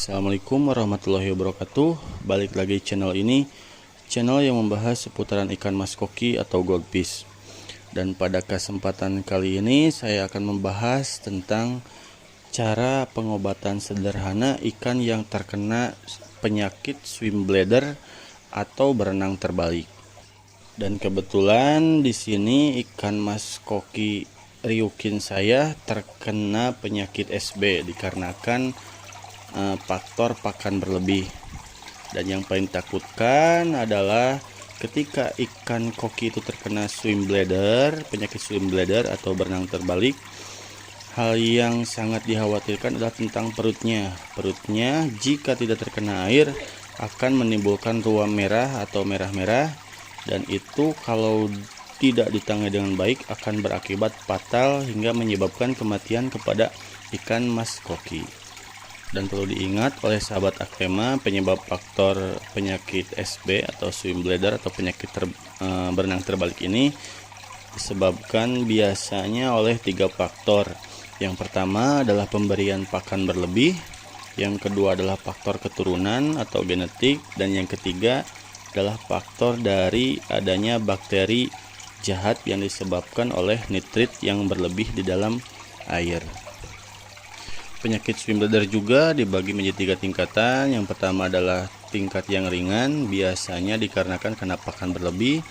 Assalamualaikum warahmatullahi wabarakatuh. Balik lagi channel ini, channel yang membahas seputaran ikan mas koki atau goldfish. Dan pada kesempatan kali ini saya akan membahas tentang cara pengobatan sederhana ikan yang terkena penyakit swim bladder atau berenang terbalik. Dan kebetulan di sini ikan mas koki Ryukin saya terkena penyakit SB dikarenakan faktor pakan berlebih. Dan yang paling takutkan adalah ketika ikan koki itu terkena swim bladder, penyakit swim bladder atau berenang terbalik, hal yang sangat dikhawatirkan adalah tentang perutnya. Perutnya jika tidak terkena air akan menimbulkan ruam merah atau merah-merah, dan itu kalau tidak ditangani dengan baik akan berakibat fatal hingga menyebabkan kematian kepada ikan mas koki. Dan perlu diingat oleh sahabat Aquema, penyebab faktor penyakit SB atau swim bladder atau penyakit berenang terbalik ini disebabkan biasanya oleh 3 faktor. Yang pertama adalah pemberian pakan berlebih, yang kedua adalah faktor keturunan atau genetik, dan yang ketiga adalah faktor dari adanya bakteri jahat yang disebabkan oleh nitrit yang berlebih di dalam air. Penyakit swim bladder juga dibagi menjadi 3 tingkatan. Yang pertama adalah tingkat yang ringan, biasanya dikarenakan karena pakan berlebih.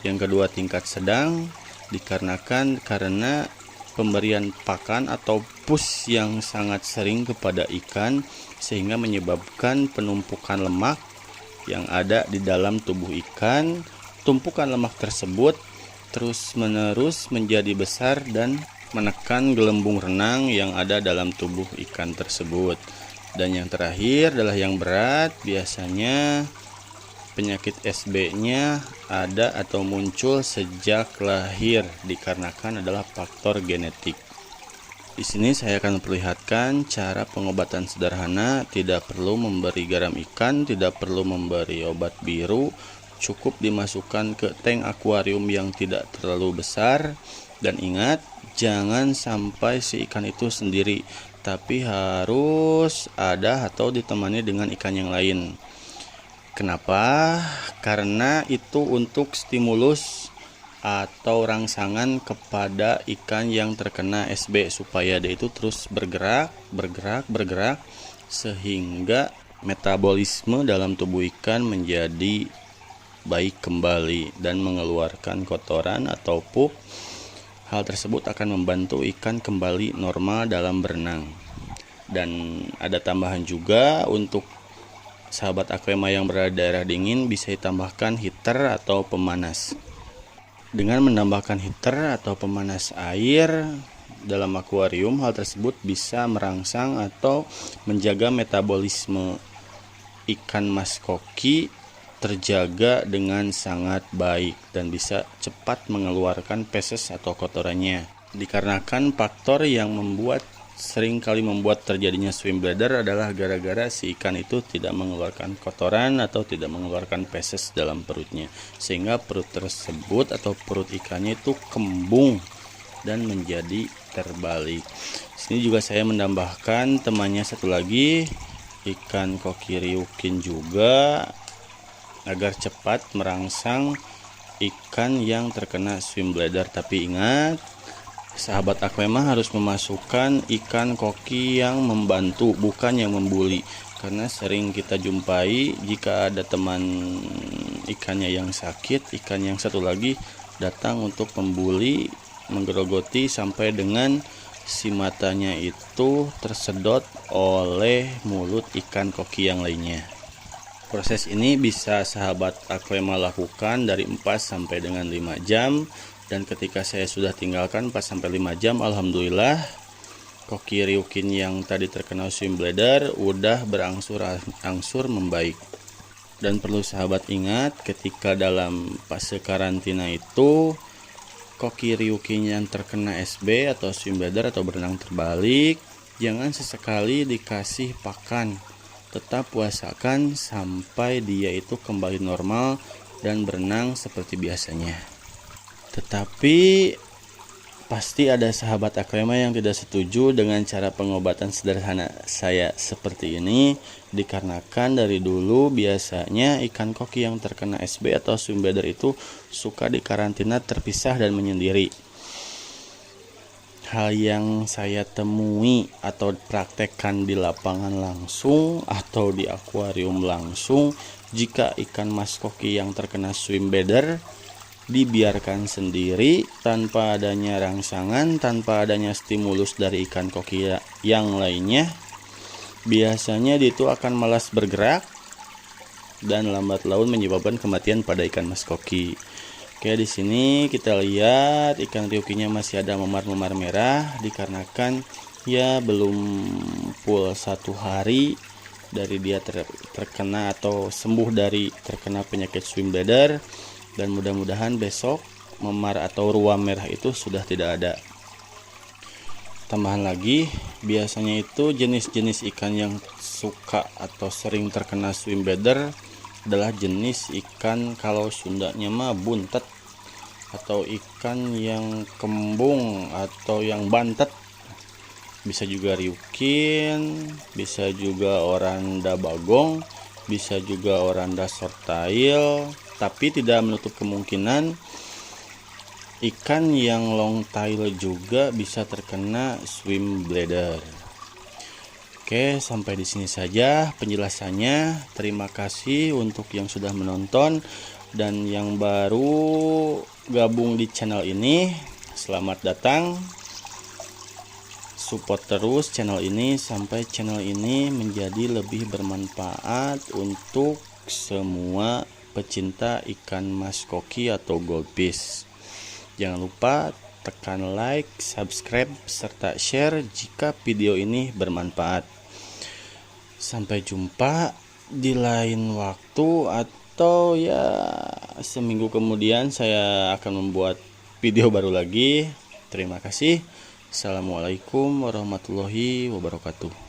Yang kedua tingkat sedang, dikarenakan karena pemberian pakan atau push yang sangat sering kepada ikan sehingga menyebabkan penumpukan lemak yang ada di dalam tubuh ikan. Tumpukan lemak tersebut terus menerus menjadi besar dan menekan gelembung renang yang ada dalam tubuh ikan tersebut. Dan yang terakhir adalah yang berat, biasanya penyakit SB-nya ada atau muncul sejak lahir dikarenakan adalah faktor genetik. Di sini saya akan memperlihatkan cara pengobatan sederhana, tidak perlu memberi garam ikan, tidak perlu memberi obat biru, cukup dimasukkan ke tank akuarium yang tidak terlalu besar. Dan ingat, jangan sampai si ikan itu sendiri, tapi harus ada atau ditemani dengan ikan yang lain. Kenapa? Karena itu untuk stimulus atau rangsangan kepada ikan yang terkena SB supaya dia itu terus bergerak sehingga metabolisme dalam tubuh ikan menjadi baik kembali dan mengeluarkan kotoran atau pup. Hal tersebut akan membantu ikan kembali normal dalam berenang. Dan ada tambahan juga untuk sahabat Aquema yang berada di daerah dingin, bisa ditambahkan heater atau pemanas. Dengan menambahkan heater atau pemanas air dalam akuarium, hal tersebut bisa merangsang atau menjaga metabolisme ikan mas koki terjaga dengan sangat baik dan bisa cepat mengeluarkan feses atau kotorannya. Dikarenakan faktor yang seringkali membuat terjadinya swim bladder adalah gara-gara si ikan itu tidak mengeluarkan kotoran atau tidak mengeluarkan feses dalam perutnya, sehingga perut tersebut atau perut ikannya itu kembung dan menjadi terbalik. Sini juga saya menambahkan temannya satu lagi, ikan koki Ryukin juga, agar cepat merangsang ikan yang terkena swim bladder. Tapi ingat, sahabat Aquema harus memasukkan ikan koki yang membantu, bukan yang membuli. Karena sering kita jumpai jika ada teman ikannya yang sakit, ikan yang satu lagi datang untuk membuli, menggerogoti sampai dengan si matanya itu tersedot oleh mulut ikan koki yang lainnya. Proses ini bisa sahabat Aquema lakukan dari 4 sampai dengan 5 jam. Dan ketika saya sudah tinggalkan 4 sampai 5 jam, alhamdulillah koki Ryukin yang tadi terkena swim bladder udah berangsur-angsur membaik. Dan perlu sahabat ingat, ketika dalam fase karantina itu, koki Ryukin yang terkena SB atau swim bladder atau berenang terbalik, jangan sesekali dikasih pakan. Tetap puasakan sampai dia itu kembali normal dan berenang seperti biasanya. Tetapi Pasti ada sahabat Akrema yang tidak setuju dengan cara pengobatan sederhana saya seperti ini, dikarenakan dari dulu biasanya ikan koki yang terkena SB atau swim bladder itu suka dikarantina terpisah dan menyendiri. Hal yang saya temui atau praktekkan di lapangan langsung atau di akuarium langsung, jika ikan mas koki yang terkena swim bladder dibiarkan sendiri tanpa adanya rangsangan, tanpa adanya stimulus dari ikan koki yang lainnya, biasanya dia itu akan malas bergerak dan lambat laun menyebabkan kematian pada ikan mas koki. Oke, di sini kita lihat ikan ryukinya masih ada memar-memar merah dikarenakan ya belum full 1 hari dari dia terkena atau sembuh dari terkena penyakit swim bladder. Dan mudah-mudahan besok memar atau ruam merah itu sudah tidak ada. Tambahan lagi, biasanya itu jenis-jenis ikan yang suka atau sering terkena swim bladder adalah jenis ikan, kalau Sundanya mah buntet, atau ikan yang kembung atau yang bantet. Bisa juga ryukin, bisa juga oranda bagong, bisa juga oranda shorttail. Tapi tidak menutup kemungkinan ikan yang long tail juga bisa terkena swim bladder. Oke, sampai di sini saja penjelasannya. Terima kasih untuk yang sudah menonton dan yang baru gabung di channel ini. Selamat datang. Support terus channel ini sampai channel ini menjadi lebih bermanfaat untuk semua pecinta ikan mas koki atau goldfish. Jangan lupa tekan like, subscribe, serta share jika video ini bermanfaat. Sampai jumpa di lain waktu atau ya seminggu kemudian saya akan membuat video baru lagi. Terima kasih. Assalamualaikum warahmatullahi wabarakatuh.